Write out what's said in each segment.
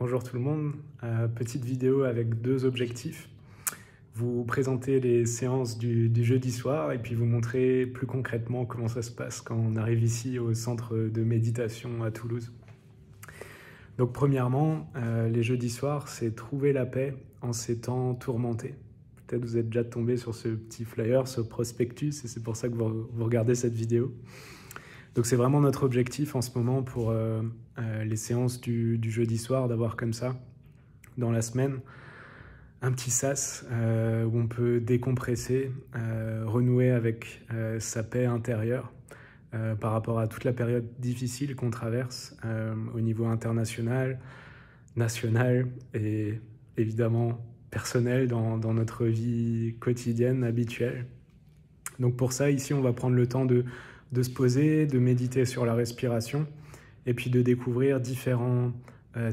Bonjour tout le monde. Petite vidéo avec deux objectifs. Vous présenter les séances du jeudi soir et puis vous montrer plus concrètement comment ça se passe quand on arrive ici au centre de méditation à Toulouse. Donc premièrement, les jeudis soirs, c'est trouver la paix en ces temps tourmentés. Peut-être vous êtes déjà tombé sur ce petit flyer, ce prospectus, et c'est pour ça que vous regardez cette vidéo. Donc c'est vraiment notre objectif en ce moment pour les séances du jeudi soir, d'avoir comme ça, dans la semaine, un petit sas où on peut décompresser, renouer avec sa paix intérieure par rapport à toute la période difficile qu'on traverse au niveau international, national et évidemment personnel dans notre vie quotidienne habituelle. Donc pour ça, ici, on va prendre le temps de se poser, de méditer sur la respiration et puis de découvrir différents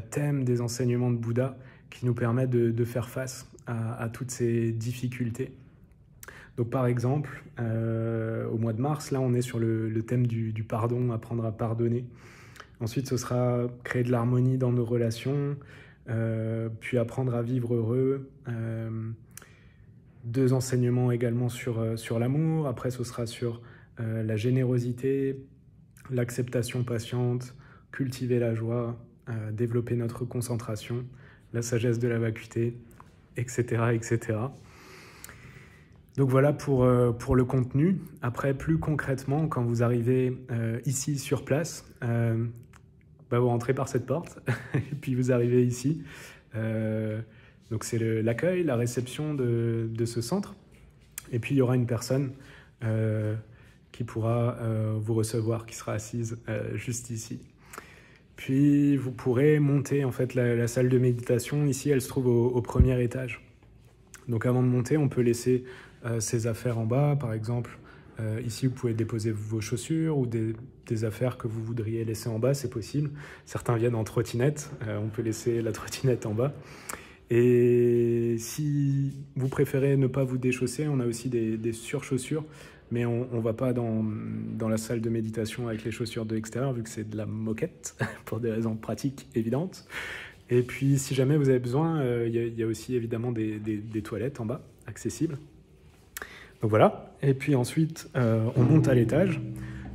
thèmes des enseignements de Bouddha qui nous permettent de faire face à toutes ces difficultés. Donc par exemple, au mois de mars, là on est sur le thème du pardon, apprendre à pardonner. Ensuite, ce sera créer de l'harmonie dans nos relations, puis apprendre à vivre heureux. Deux enseignements également sur l'amour. Après, ce sera sur la générosité, l'acceptation patiente, cultiver la joie, développer notre concentration, la sagesse de la vacuité, etc., etc. Donc voilà pour le contenu. Après, plus concrètement, quand vous arrivez ici sur place, vous rentrez par cette porte et puis vous arrivez ici. Donc c'est l'accueil, la réception de ce centre. Et puis il y aura une personne qui pourra vous recevoir, qui sera assise juste ici. Puis vous pourrez monter en fait la salle de méditation. Ici, elle se trouve au premier étage. Donc avant de monter, on peut laisser ses affaires en bas. Par exemple, ici, vous pouvez déposer vos chaussures ou des affaires que vous voudriez laisser en bas, c'est possible. Certains viennent en trottinette. On peut laisser la trottinette en bas. Et si vous préférez ne pas vous déchausser, on a aussi des surchaussures, mais on ne va pas dans la salle de méditation avec les chaussures de l'extérieur, vu que c'est de la moquette, pour des raisons pratiques évidentes. Et puis, si jamais vous avez besoin, il y a aussi évidemment des toilettes en bas, accessibles. Donc voilà. Et puis ensuite, on monte à l'étage.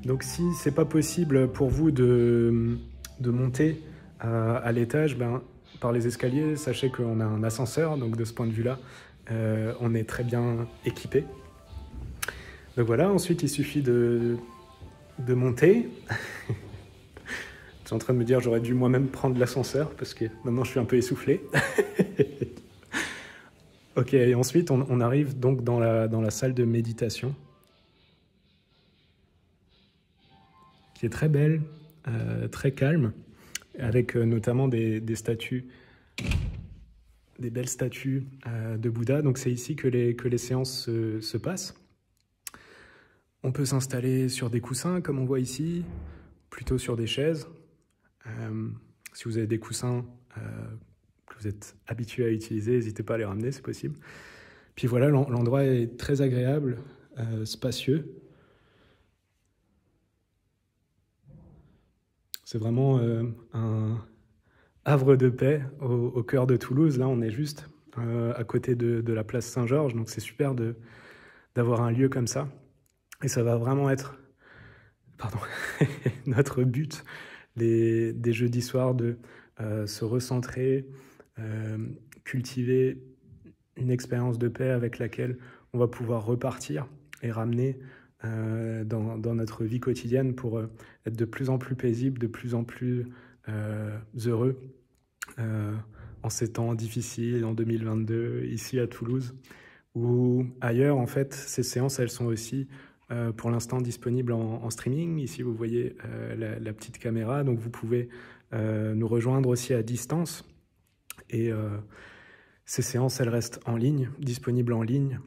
Donc si ce n'est pas possible pour vous de monter à l'étage, par les escaliers, sachez qu'on a un ascenseur, donc de ce point de vue-là, on est très bien équipé. Donc voilà, ensuite il suffit de monter. Je suis en train de me dire j'aurais dû moi-même prendre l'ascenseur parce que maintenant je suis un peu essoufflé. Ok, et ensuite on arrive donc dans la salle de méditation, qui est très belle, très calme, avec notamment des statues, des belles statues de Bouddha. Donc c'est ici que les séances se passent. On peut s'installer sur des coussins, comme on voit ici, plutôt sur des chaises. Si vous avez des coussins que vous êtes habitué à utiliser, n'hésitez pas à les ramener, c'est possible. Puis voilà, l'endroit est très agréable, spacieux. C'est vraiment un havre de paix au cœur de Toulouse. Là, on est juste à côté de la place Saint-Georges, donc c'est super d'avoir un lieu comme ça. Et ça va vraiment être notre but des jeudis soirs, de se recentrer, cultiver une expérience de paix avec laquelle on va pouvoir repartir et ramener dans notre vie quotidienne pour être de plus en plus paisible, de plus en plus heureux en ces temps difficiles, en 2022, ici à Toulouse, ou ailleurs. En fait, ces séances, elles sont aussi pour l'instant disponibles en streaming. Ici, vous voyez la petite caméra, donc vous pouvez nous rejoindre aussi à distance. Et ces séances, elles restent en ligne, disponibles en ligne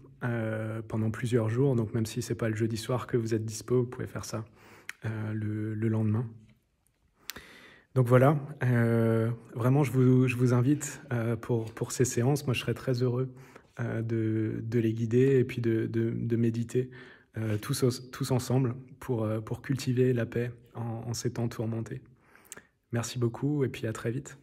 pendant plusieurs jours. Donc même si ce n'est pas le jeudi soir que vous êtes dispo, vous pouvez faire ça le lendemain. Donc voilà, vraiment je vous invite pour ces séances. Moi je serais très heureux de les guider et puis de méditer tous ensemble pour cultiver la paix en ces temps tourmentés. Merci beaucoup et puis à très vite.